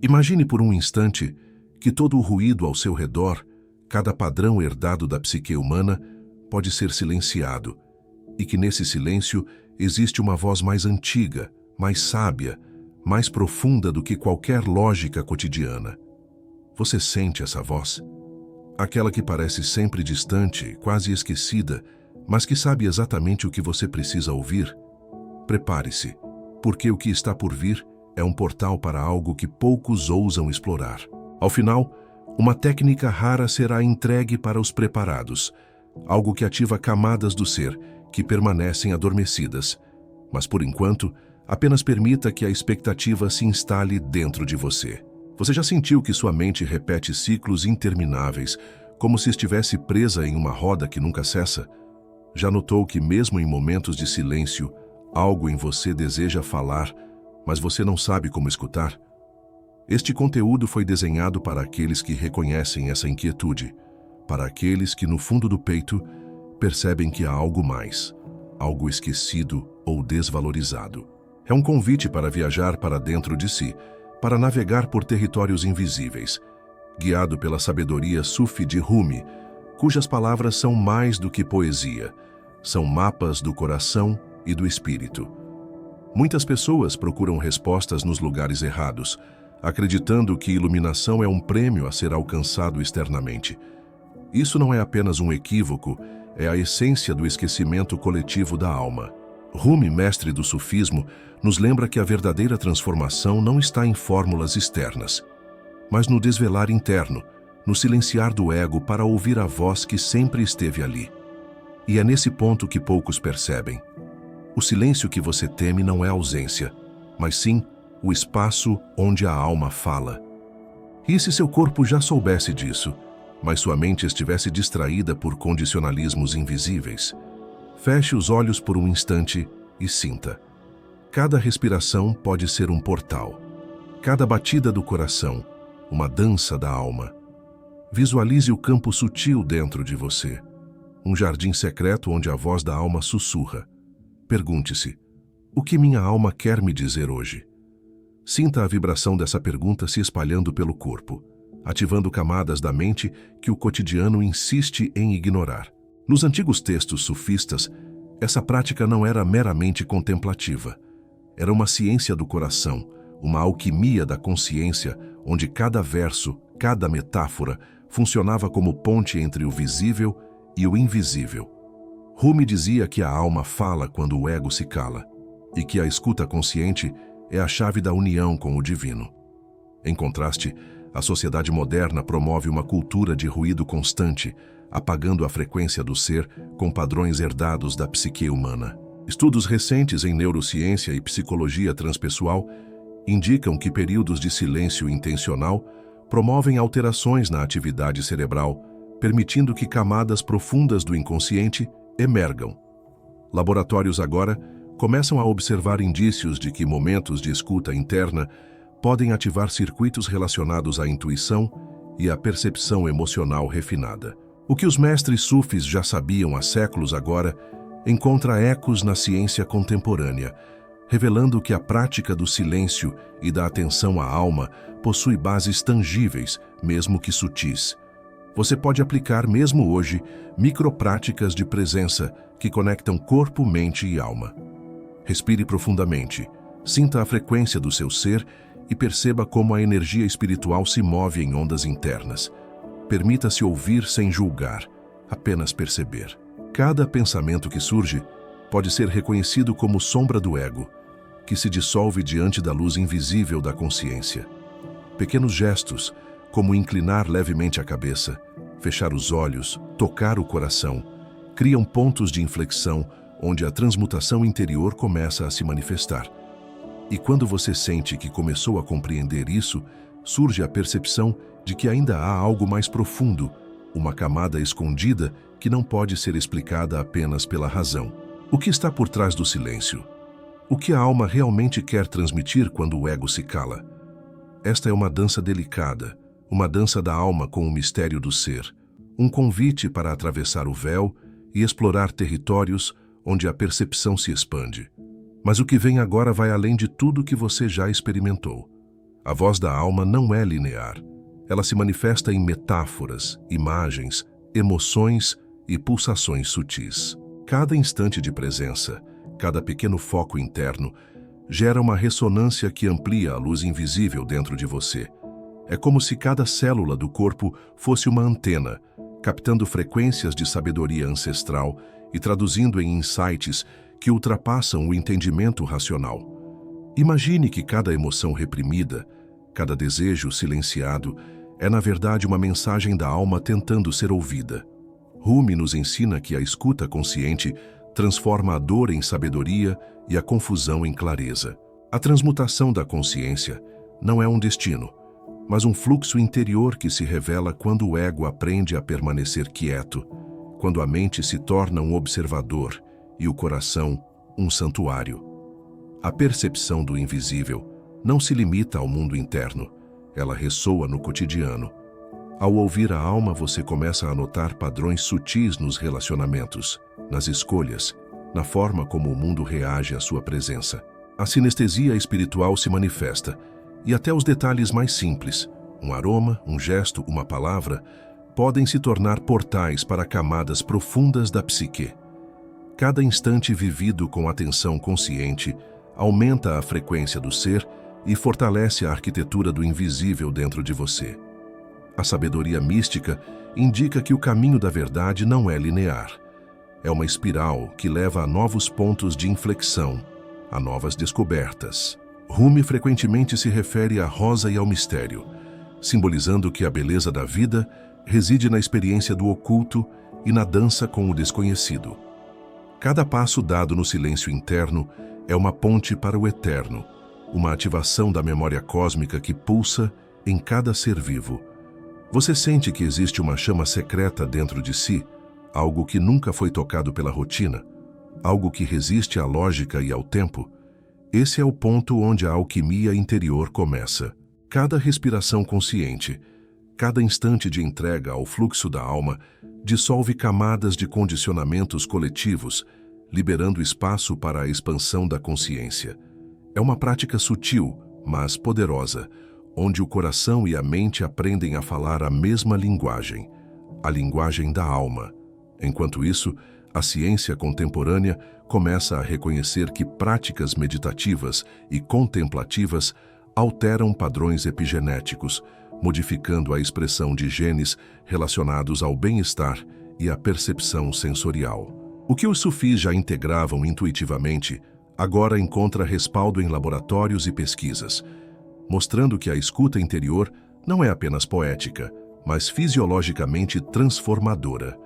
Imagine por um instante que todo o ruído ao seu redor, cada padrão herdado da psique humana, pode ser silenciado, e que nesse silêncio existe uma voz mais antiga, mais sábia, mais profunda do que qualquer lógica cotidiana. Você sente essa voz? Aquela que parece sempre distante, quase esquecida, mas que sabe exatamente o que você precisa ouvir? Prepare-se, porque o que está por vir é um portal para algo que poucos ousam explorar. Ao final, uma técnica rara será entregue para os preparados, algo que ativa camadas do ser que permanecem adormecidas. Mas por enquanto, apenas permita que a expectativa se instale dentro de você. Você já sentiu que sua mente repete ciclos intermináveis, como se estivesse presa em uma roda que nunca cessa? Já notou que mesmo em momentos de silêncio, algo em você deseja falar, mas você não sabe como escutar? Este conteúdo foi desenhado para aqueles que reconhecem essa inquietude, para aqueles que no fundo do peito percebem que há algo mais, algo esquecido ou desvalorizado. É um convite para viajar para dentro de si, para navegar por territórios invisíveis, guiado pela sabedoria Sufi de Rumi, cujas palavras são mais do que poesia, são mapas do coração e do espírito. Muitas pessoas procuram respostas nos lugares errados, acreditando que iluminação é um prêmio a ser alcançado externamente. Isso não é apenas um equívoco, é a essência do esquecimento coletivo da alma. Rumi, mestre do sufismo, nos lembra que a verdadeira transformação não está em fórmulas externas, mas no desvelar interno, no silenciar do ego para ouvir a voz que sempre esteve ali. E é nesse ponto que poucos percebem. O silêncio que você teme não é ausência, mas sim o espaço onde a alma fala. E se seu corpo já soubesse disso, mas sua mente estivesse distraída por condicionalismos invisíveis? Feche os olhos por um instante e sinta. Cada respiração pode ser um portal. Cada batida do coração, uma dança da alma. Visualize o campo sutil dentro de você. Um jardim secreto onde a voz da alma sussurra. Pergunte-se, o que minha alma quer me dizer hoje? Sinta a vibração dessa pergunta se espalhando pelo corpo, ativando camadas da mente que o cotidiano insiste em ignorar. Nos antigos textos sufistas, essa prática não era meramente contemplativa. Era uma ciência do coração, uma alquimia da consciência, onde cada verso, cada metáfora, funcionava como ponte entre o visível e o invisível. Rumi dizia que a alma fala quando o ego se cala, e que a escuta consciente é a chave da união com o divino. Em contraste, a sociedade moderna promove uma cultura de ruído constante, apagando a frequência do ser com padrões herdados da psique humana. Estudos recentes em neurociência e psicologia transpessoal indicam que períodos de silêncio intencional promovem alterações na atividade cerebral, permitindo que camadas profundas do inconsciente emergam. Laboratórios agora começam a observar indícios de que momentos de escuta interna podem ativar circuitos relacionados à intuição e à percepção emocional refinada. O que os mestres sufis já sabiam há séculos agora encontra ecos na ciência contemporânea, revelando que a prática do silêncio e da atenção à alma possui bases tangíveis, mesmo que sutis. Você pode aplicar mesmo hoje micropráticas de presença que conectam corpo, mente e alma. Respire profundamente, sinta a frequência do seu ser e perceba como a energia espiritual se move em ondas internas. Permita-se ouvir sem julgar, apenas perceber. Cada pensamento que surge pode ser reconhecido como sombra do ego, que se dissolve diante da luz invisível da consciência. Pequenos gestos, como inclinar levemente a cabeça, fechar os olhos, tocar o coração, criam pontos de inflexão onde a transmutação interior começa a se manifestar. E quando você sente que começou a compreender isso, surge a percepção de que ainda há algo mais profundo, uma camada escondida que não pode ser explicada apenas pela razão. O que está por trás do silêncio? O que a alma realmente quer transmitir quando o ego se cala? Esta é uma dança delicada, uma dança da alma com o mistério do ser, um convite para atravessar o véu e explorar territórios onde a percepção se expande. Mas o que vem agora vai além de tudo que você já experimentou. A voz da alma não é linear. Ela se manifesta em metáforas, imagens, emoções e pulsações sutis. Cada instante de presença, cada pequeno foco interno, gera uma ressonância que amplia a luz invisível dentro de você. É como se cada célula do corpo fosse uma antena, captando frequências de sabedoria ancestral e traduzindo em insights que ultrapassam o entendimento racional. Imagine que cada emoção reprimida, cada desejo silenciado, é na verdade uma mensagem da alma tentando ser ouvida. Rumi nos ensina que a escuta consciente transforma a dor em sabedoria e a confusão em clareza. A transmutação da consciência não é um destino, mas um fluxo interior que se revela quando o ego aprende a permanecer quieto, quando a mente se torna um observador e o coração um santuário. A percepção do invisível não se limita ao mundo interno, ela ressoa no cotidiano. Ao ouvir a alma, você começa a notar padrões sutis nos relacionamentos, nas escolhas, na forma como o mundo reage à sua presença. A sinestesia espiritual se manifesta, e até os detalhes mais simples, um aroma, um gesto, uma palavra, podem se tornar portais para camadas profundas da psique. Cada instante vivido com atenção consciente aumenta a frequência do ser e fortalece a arquitetura do invisível dentro de você. A sabedoria mística indica que o caminho da verdade não é linear. É uma espiral que leva a novos pontos de inflexão, a novas descobertas. Rumi frequentemente se refere à rosa e ao mistério, simbolizando que a beleza da vida reside na experiência do oculto e na dança com o desconhecido. Cada passo dado no silêncio interno é uma ponte para o eterno, uma ativação da memória cósmica que pulsa em cada ser vivo. Você sente que existe uma chama secreta dentro de si, algo que nunca foi tocado pela rotina, algo que resiste à lógica e ao tempo? Esse é o ponto onde a alquimia interior começa. Cada respiração consciente, cada instante de entrega ao fluxo da alma, dissolve camadas de condicionamentos coletivos, liberando espaço para a expansão da consciência. É uma prática sutil, mas poderosa, onde o coração e a mente aprendem a falar a mesma linguagem, a linguagem da alma. Enquanto isso, a ciência contemporânea começa a reconhecer que práticas meditativas e contemplativas alteram padrões epigenéticos, modificando a expressão de genes relacionados ao bem-estar e à percepção sensorial. O que os sufis já integravam intuitivamente, agora encontra respaldo em laboratórios e pesquisas, mostrando que a escuta interior não é apenas poética, mas fisiologicamente transformadora.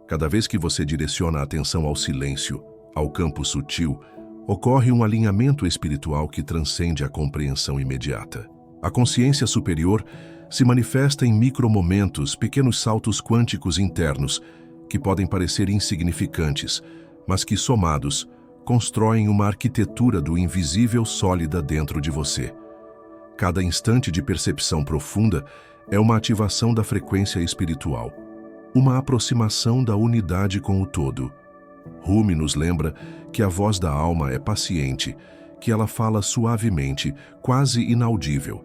Cada vez que você direciona a atenção ao silêncio, ao campo sutil, ocorre um alinhamento espiritual que transcende a compreensão imediata. A consciência superior se manifesta em micromomentos, pequenos saltos quânticos internos, que podem parecer insignificantes, mas que, somados, constroem uma arquitetura do invisível sólida dentro de você. Cada instante de percepção profunda é uma ativação da frequência espiritual, uma aproximação da unidade com o todo. Rumi nos lembra que a voz da alma é paciente, que ela fala suavemente, quase inaudível,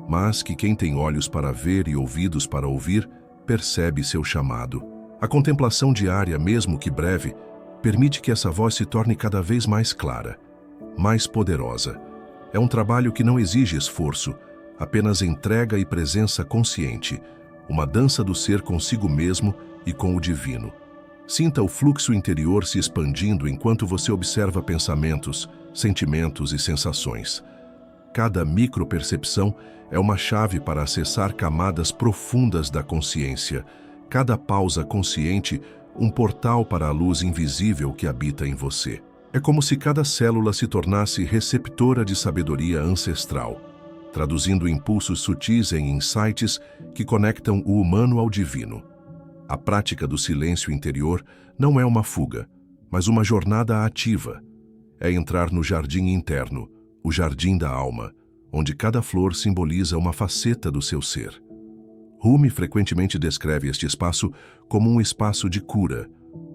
mas que quem tem olhos para ver e ouvidos para ouvir, percebe seu chamado. A contemplação diária, mesmo que breve, permite que essa voz se torne cada vez mais clara, mais poderosa. É um trabalho que não exige esforço, apenas entrega e presença consciente, uma dança do ser consigo mesmo e com o divino. Sinta o fluxo interior se expandindo enquanto você observa pensamentos, sentimentos e sensações. Cada micropercepção é uma chave para acessar camadas profundas da consciência. Cada pausa consciente, um portal para a luz invisível que habita em você. É como se cada célula se tornasse receptora de sabedoria ancestral, traduzindo impulsos sutis em insights que conectam o humano ao divino. A prática do silêncio interior não é uma fuga, mas uma jornada ativa. É entrar no jardim interno, o jardim da alma, onde cada flor simboliza uma faceta do seu ser. Rumi frequentemente descreve este espaço como um espaço de cura,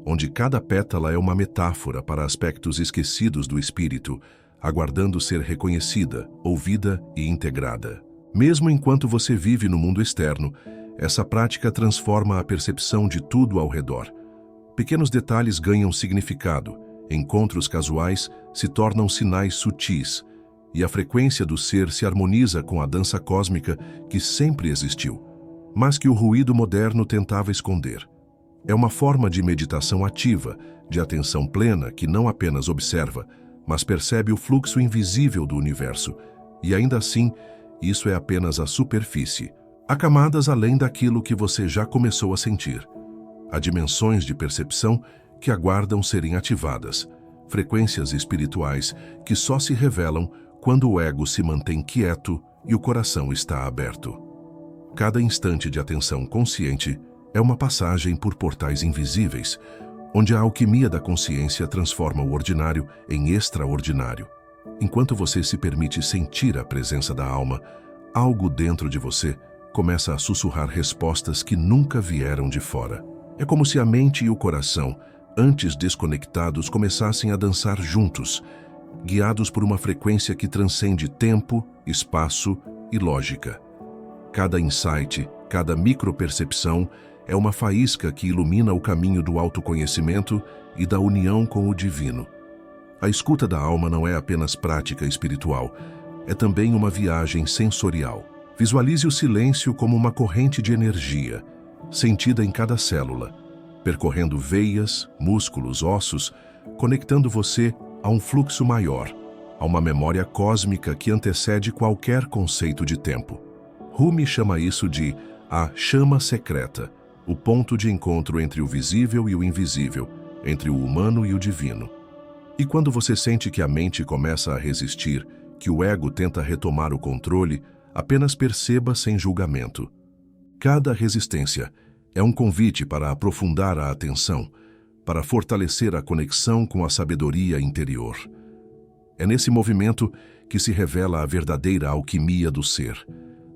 onde cada pétala é uma metáfora para aspectos esquecidos do espírito, aguardando ser reconhecida, ouvida e integrada. Mesmo enquanto você vive no mundo externo, essa prática transforma a percepção de tudo ao redor. Pequenos detalhes ganham significado, encontros casuais se tornam sinais sutis, e a frequência do ser se harmoniza com a dança cósmica que sempre existiu, mas que o ruído moderno tentava esconder. É uma forma de meditação ativa, de atenção plena que não apenas observa, mas percebe o fluxo invisível do universo, e ainda assim, isso é apenas a superfície. Há camadas além daquilo que você já começou a sentir. Há dimensões de percepção que aguardam serem ativadas, frequências espirituais que só se revelam quando o ego se mantém quieto e o coração está aberto. Cada instante de atenção consciente é uma passagem por portais invisíveis, onde a alquimia da consciência transforma o ordinário em extraordinário. Enquanto você se permite sentir a presença da alma, algo dentro de você começa a sussurrar respostas que nunca vieram de fora. É como se a mente e o coração, antes desconectados, começassem a dançar juntos, guiados por uma frequência que transcende tempo, espaço e lógica. Cada insight, cada micropercepção é uma faísca que ilumina o caminho do autoconhecimento e da união com o divino. A escuta da alma não é apenas prática espiritual, é também uma viagem sensorial. Visualize o silêncio como uma corrente de energia, sentida em cada célula, percorrendo veias, músculos, ossos, conectando você a um fluxo maior, a uma memória cósmica que antecede qualquer conceito de tempo. Rumi chama isso de a chama secreta, o ponto de encontro entre o visível e o invisível, entre o humano e o divino. E quando você sente que a mente começa a resistir, que o ego tenta retomar o controle, apenas perceba sem julgamento. Cada resistência é um convite para aprofundar a atenção, para fortalecer a conexão com a sabedoria interior. É nesse movimento que se revela a verdadeira alquimia do ser.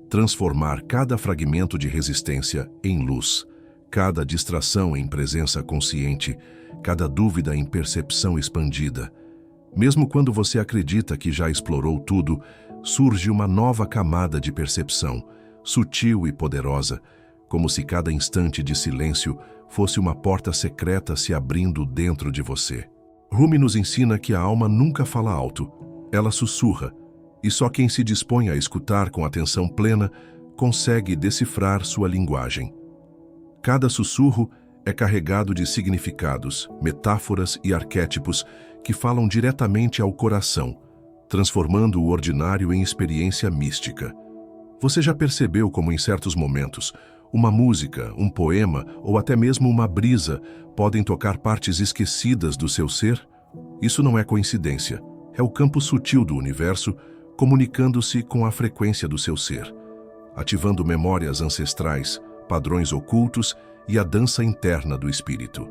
Transformar cada fragmento de resistência em luz, cada distração em presença consciente, cada dúvida em percepção expandida. Mesmo quando você acredita que já explorou tudo, surge uma nova camada de percepção, sutil e poderosa, como se cada instante de silêncio fosse uma porta secreta se abrindo dentro de você. Rumi nos ensina que a alma nunca fala alto, ela sussurra, e só quem se dispõe a escutar com atenção plena consegue decifrar sua linguagem. Cada sussurro é carregado de significados, metáforas e arquétipos que falam diretamente ao coração, transformando o ordinário em experiência mística. Você já percebeu como em certos momentos, uma música, um poema ou até mesmo uma brisa podem tocar partes esquecidas do seu ser? Isso não é coincidência, é o campo sutil do universo comunicando-se com a frequência do seu ser, ativando memórias ancestrais, padrões ocultos e a dança interna do espírito.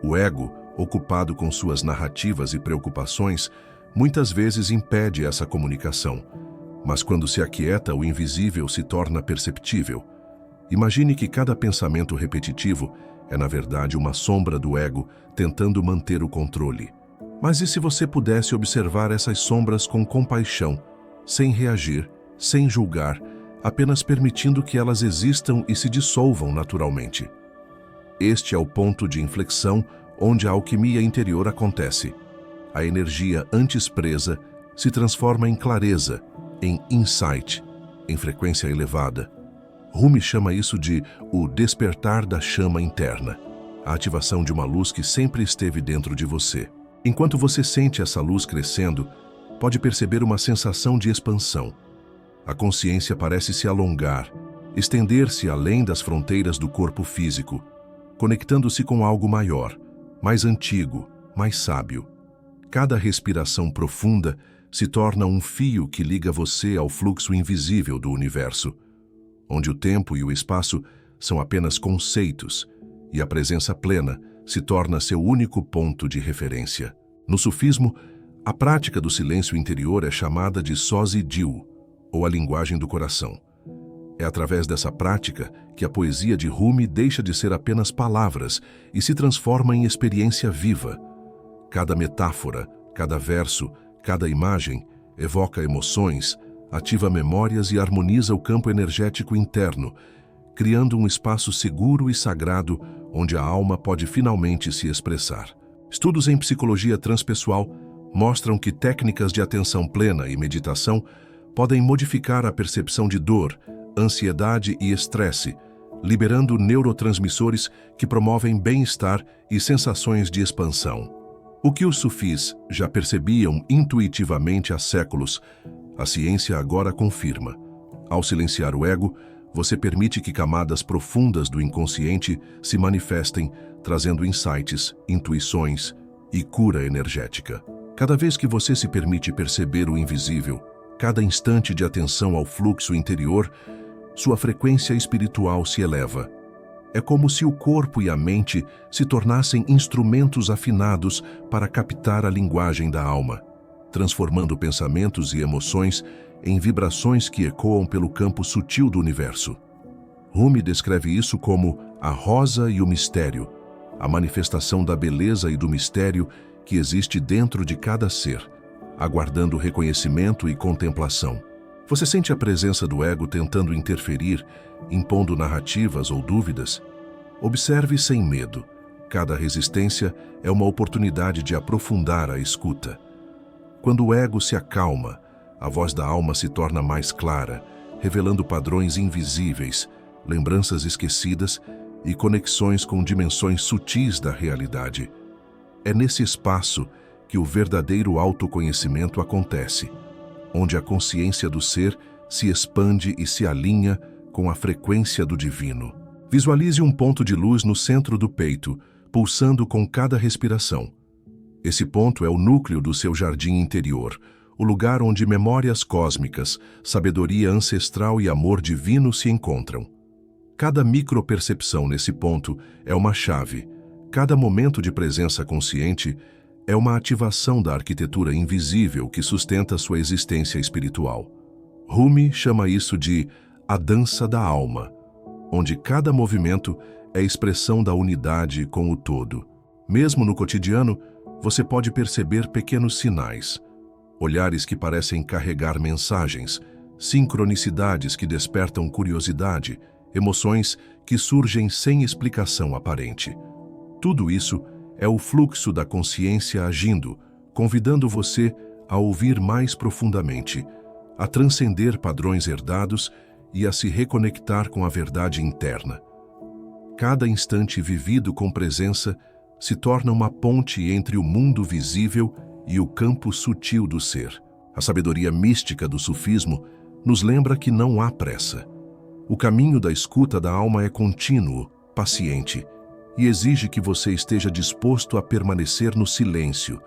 O ego, ocupado com suas narrativas e preocupações, muitas vezes impede essa comunicação, mas quando se aquieta, o invisível se torna perceptível. Imagine que cada pensamento repetitivo é, na verdade, uma sombra do ego tentando manter o controle. Mas e se você pudesse observar essas sombras com compaixão, sem reagir, sem julgar, apenas permitindo que elas existam e se dissolvam naturalmente? Este é o ponto de inflexão onde a alquimia interior acontece. A energia antes presa se transforma em clareza, em insight, em frequência elevada. Rumi chama isso de o despertar da chama interna, a ativação de uma luz que sempre esteve dentro de você. Enquanto você sente essa luz crescendo, pode perceber uma sensação de expansão. A consciência parece se alongar, estender-se além das fronteiras do corpo físico, conectando-se com algo maior, mais antigo, mais sábio. Cada respiração profunda se torna um fio que liga você ao fluxo invisível do universo, onde o tempo e o espaço são apenas conceitos e a presença plena se torna seu único ponto de referência. No sufismo, a prática do silêncio interior é chamada de Sozi Dil, ou a linguagem do coração. É através dessa prática que a poesia de Rumi deixa de ser apenas palavras e se transforma em experiência viva. Cada metáfora, cada verso, Cada imagem evoca emoções, ativa memórias e harmoniza o campo energético interno, criando um espaço seguro e sagrado onde a alma pode finalmente se expressar. Estudos em psicologia transpessoal mostram que técnicas de atenção plena e meditação podem modificar a percepção de dor, ansiedade e estresse, liberando neurotransmissores que promovem bem-estar e sensações de expansão. O que os sufis já percebiam intuitivamente há séculos, a ciência agora confirma. Ao silenciar o ego, você permite que camadas profundas do inconsciente se manifestem, trazendo insights, intuições e cura energética. Cada vez que você se permite perceber o invisível, cada instante de atenção ao fluxo interior, sua frequência espiritual se eleva. É como se o corpo e a mente se tornassem instrumentos afinados para captar a linguagem da alma, transformando pensamentos e emoções em vibrações que ecoam pelo campo sutil do universo. Rumi descreve isso como a rosa e o mistério, a manifestação da beleza e do mistério que existe dentro de cada ser, aguardando reconhecimento e contemplação. Você sente a presença do ego tentando interferir, impondo narrativas ou dúvidas? Observe sem medo. Cada resistência é uma oportunidade de aprofundar a escuta. Quando o ego se acalma, a voz da alma se torna mais clara, revelando padrões invisíveis, lembranças esquecidas e conexões com dimensões sutis da realidade. É nesse espaço que o verdadeiro autoconhecimento acontece, onde a consciência do ser se expande e se alinha com a frequência do divino. Visualize um ponto de luz no centro do peito, pulsando com cada respiração. Esse ponto é o núcleo do seu jardim interior, o lugar onde memórias cósmicas, sabedoria ancestral e amor divino se encontram. Cada micropercepção nesse ponto é uma chave. Cada momento de presença consciente é uma ativação da arquitetura invisível que sustenta sua existência espiritual. Rumi chama isso de a dança da alma, onde cada movimento é expressão da unidade com o todo. Mesmo no cotidiano, você pode perceber pequenos sinais, olhares que parecem carregar mensagens, sincronicidades que despertam curiosidade, emoções que surgem sem explicação aparente. Tudo isso é o fluxo da consciência agindo, convidando você a ouvir mais profundamente, a transcender padrões herdados e a se reconectar com a verdade interna. Cada instante vivido com presença se torna uma ponte entre o mundo visível e o campo sutil do ser. A sabedoria mística do sufismo nos lembra que não há pressa. O caminho da escuta da alma é contínuo, paciente, e exige que você esteja disposto a permanecer no silêncio,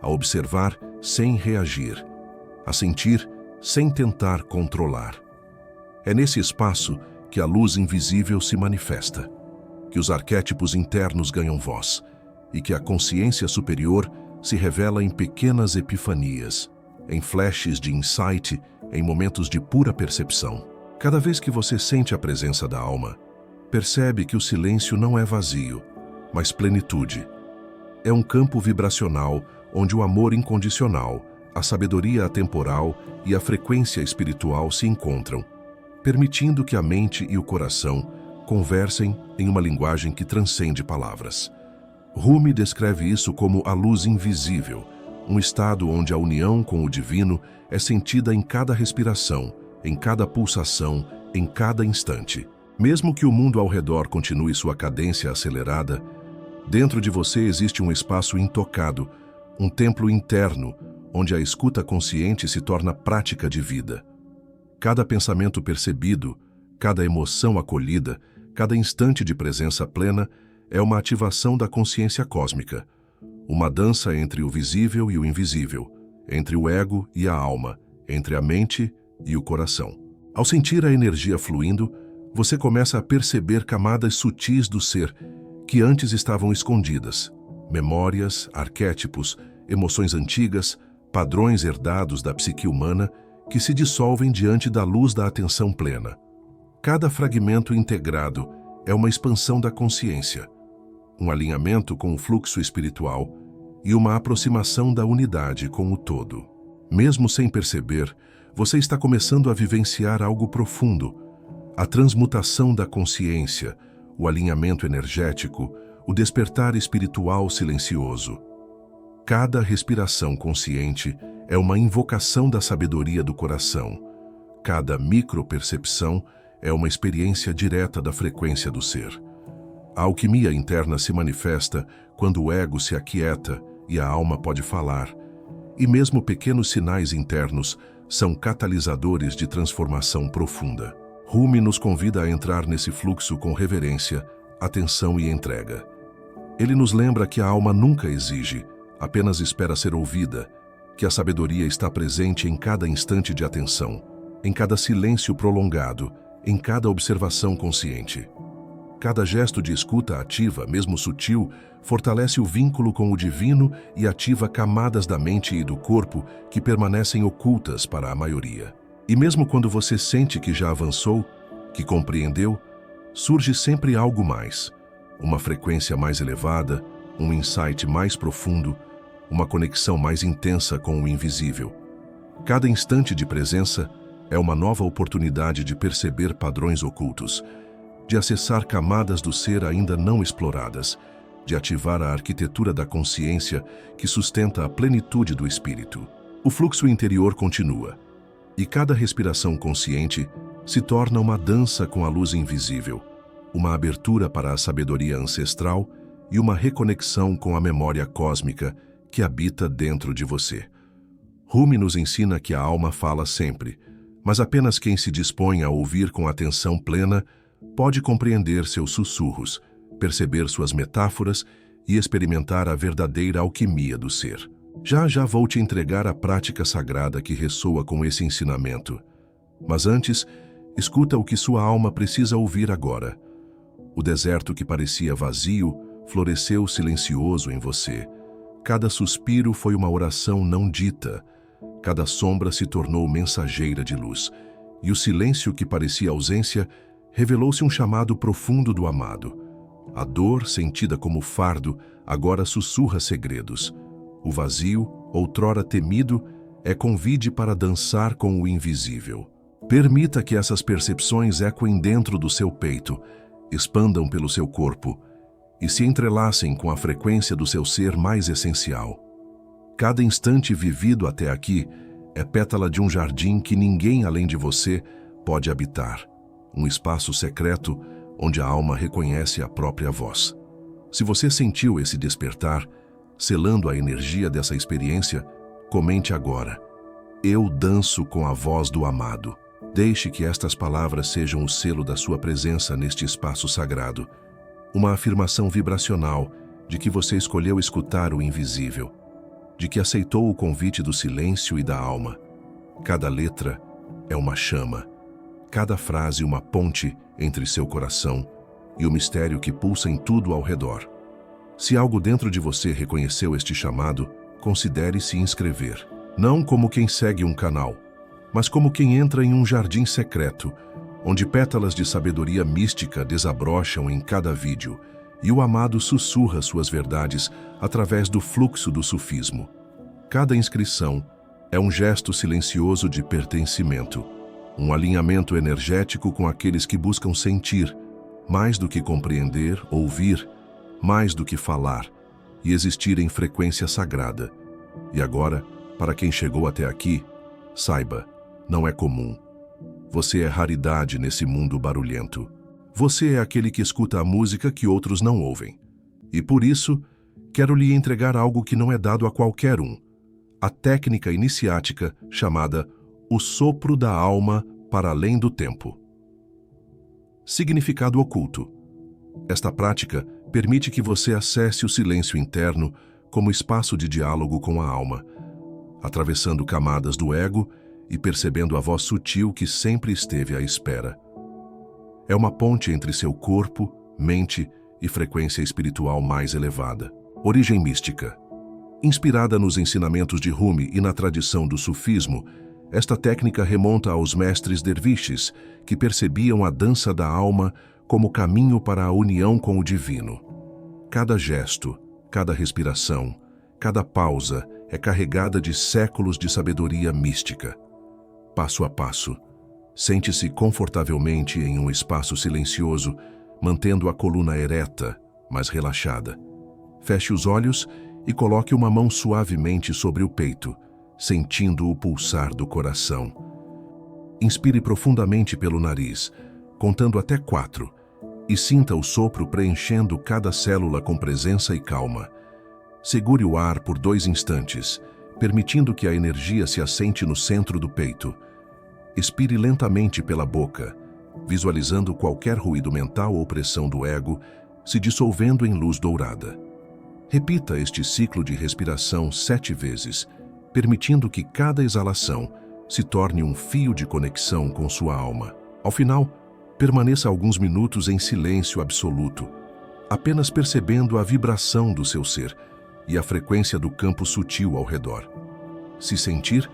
a observar sem reagir, a sentir sem tentar controlar. É nesse espaço que a luz invisível se manifesta, que os arquétipos internos ganham voz e que a consciência superior se revela em pequenas epifanias, em flashes de insight, em momentos de pura percepção. Cada vez que você sente a presença da alma, percebe que o silêncio não é vazio, mas plenitude. É um campo vibracional onde o amor incondicional, a sabedoria atemporal e a frequência espiritual se encontram, permitindo que a mente e o coração conversem em uma linguagem que transcende palavras. Rumi descreve isso como a luz invisível, um estado onde a união com o divino é sentida em cada respiração, em cada pulsação, em cada instante. Mesmo que o mundo ao redor continue sua cadência acelerada, dentro de você existe um espaço intocado, um templo interno, onde a escuta consciente se torna prática de vida. Cada pensamento percebido, cada emoção acolhida, cada instante de presença plena é uma ativação da consciência cósmica, uma dança entre o visível e o invisível, entre o ego e a alma, entre a mente e o coração. Ao sentir a energia fluindo, você começa a perceber camadas sutis do ser que antes estavam escondidas, memórias, arquétipos, emoções antigas, padrões herdados da psique humana que se dissolvem diante da luz da atenção plena. Cada fragmento integrado é uma expansão da consciência, um alinhamento com o fluxo espiritual e uma aproximação da unidade com o todo. Mesmo sem perceber, você está começando a vivenciar algo profundo, a transmutação da consciência, o alinhamento energético, o despertar espiritual silencioso. Cada respiração consciente é uma invocação da sabedoria do coração. Cada micropercepção é uma experiência direta da frequência do ser. A alquimia interna se manifesta quando o ego se aquieta e a alma pode falar, e mesmo pequenos sinais internos são catalisadores de transformação profunda. Rumi nos convida a entrar nesse fluxo com reverência, atenção e entrega. Ele nos lembra que a alma nunca exige, apenas espera ser ouvida, que a sabedoria está presente em cada instante de atenção, em cada silêncio prolongado, em cada observação consciente. Cada gesto de escuta ativa, mesmo sutil, fortalece o vínculo com o divino e ativa camadas da mente e do corpo que permanecem ocultas para a maioria. E mesmo quando você sente que já avançou, que compreendeu, surge sempre algo mais. Uma frequência mais elevada, um insight mais profundo, uma conexão mais intensa com o invisível. Cada instante de presença é uma nova oportunidade de perceber padrões ocultos, de acessar camadas do ser ainda não exploradas, de ativar a arquitetura da consciência que sustenta a plenitude do espírito. O fluxo interior continua, e cada respiração consciente se torna uma dança com a luz invisível, uma abertura para a sabedoria ancestral e uma reconexão com a memória cósmica que habita dentro de você. Rumi nos ensina que a alma fala sempre, mas apenas quem se dispõe a ouvir com atenção plena pode compreender seus sussurros, perceber suas metáforas e experimentar a verdadeira alquimia do ser. Já vou te entregar a prática sagrada que ressoa com esse ensinamento. Mas antes, escuta o que sua alma precisa ouvir agora. O deserto que parecia vazio floresceu silencioso em você. Cada suspiro foi uma oração não dita. Cada sombra se tornou mensageira de luz. E o silêncio que parecia ausência revelou-se um chamado profundo do amado. A dor, sentida como fardo, agora sussurra segredos. O vazio, outrora temido, é convite para dançar com o invisível. Permita que essas percepções ecoem dentro do seu peito, expandam pelo seu corpo e se entrelacem com a frequência do seu ser mais essencial. Cada instante vivido até aqui é pétala de um jardim que ninguém além de você pode habitar. Um espaço secreto onde a alma reconhece a própria voz. Se você sentiu esse despertar, selando a energia dessa experiência, comente agora: eu danço com a voz do amado. Deixe que estas palavras sejam o selo da sua presença neste espaço sagrado. Uma afirmação vibracional de que você escolheu escutar o invisível, de que aceitou o convite do silêncio e da alma. Cada letra é uma chama. Cada frase uma ponte entre seu coração e o mistério que pulsa em tudo ao redor. Se algo dentro de você reconheceu este chamado, considere se inscrever. Não como quem segue um canal, mas como quem entra em um jardim secreto, onde pétalas de sabedoria mística desabrocham em cada vídeo e o amado sussurra suas verdades através do fluxo do sufismo. Cada inscrição é um gesto silencioso de pertencimento, um alinhamento energético com aqueles que buscam sentir, mais do que compreender, ouvir, mais do que falar, e existir em frequência sagrada. E agora, para quem chegou até aqui, saiba, não é comum. Você é raridade nesse mundo barulhento. Você é aquele que escuta a música que outros não ouvem. E por isso, quero lhe entregar algo que não é dado a qualquer um. A técnica iniciática chamada o sopro da alma para além do tempo. Significado oculto. Esta prática permite que você acesse o silêncio interno como espaço de diálogo com a alma, atravessando camadas do ego e percebendo a voz sutil que sempre esteve à espera. É uma ponte entre seu corpo, mente e frequência espiritual mais elevada. Origem mística. Inspirada nos ensinamentos de Rumi e na tradição do sufismo, esta técnica remonta aos mestres derviches, que percebiam a dança da alma como caminho para a união com o divino. Cada gesto, cada respiração, cada pausa é carregada de séculos de sabedoria mística. Passo a passo, sente-se confortavelmente em um espaço silencioso, mantendo a coluna ereta, mas relaxada. Feche os olhos e coloque uma mão suavemente sobre o peito, sentindo o pulsar do coração. Inspire profundamente pelo nariz, contando até 4, e sinta o sopro preenchendo cada célula com presença e calma. Segure o ar por 2 instantes, permitindo que a energia se assente no centro do peito. Expire lentamente pela boca, visualizando qualquer ruído mental ou pressão do ego se dissolvendo em luz dourada. Repita este ciclo de respiração 7 vezes, permitindo que cada exalação se torne um fio de conexão com sua alma. Ao final, permaneça alguns minutos em silêncio absoluto, apenas percebendo a vibração do seu ser e a frequência do campo sutil ao redor. Se sentir,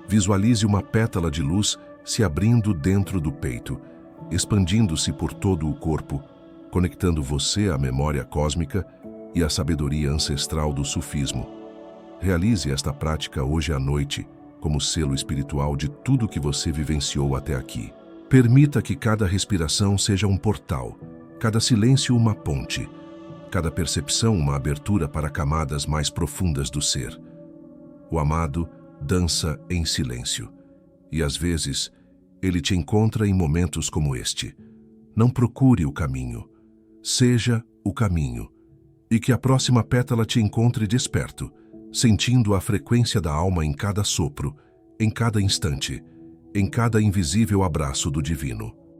visualize uma pétala de luz se abrindo dentro do peito, expandindo-se por todo o corpo, conectando você à memória cósmica e à sabedoria ancestral do sufismo. Realize esta prática hoje à noite, como selo espiritual de tudo que você vivenciou até aqui. Permita que cada respiração seja um portal, cada silêncio uma ponte, cada percepção uma abertura para camadas mais profundas do ser. O amado dança em silêncio, e às vezes ele te encontra em momentos como este. Não procure o caminho, seja o caminho, e que a próxima pétala te encontre desperto, sentindo a frequência da alma em cada sopro, em cada instante, em cada invisível abraço do divino.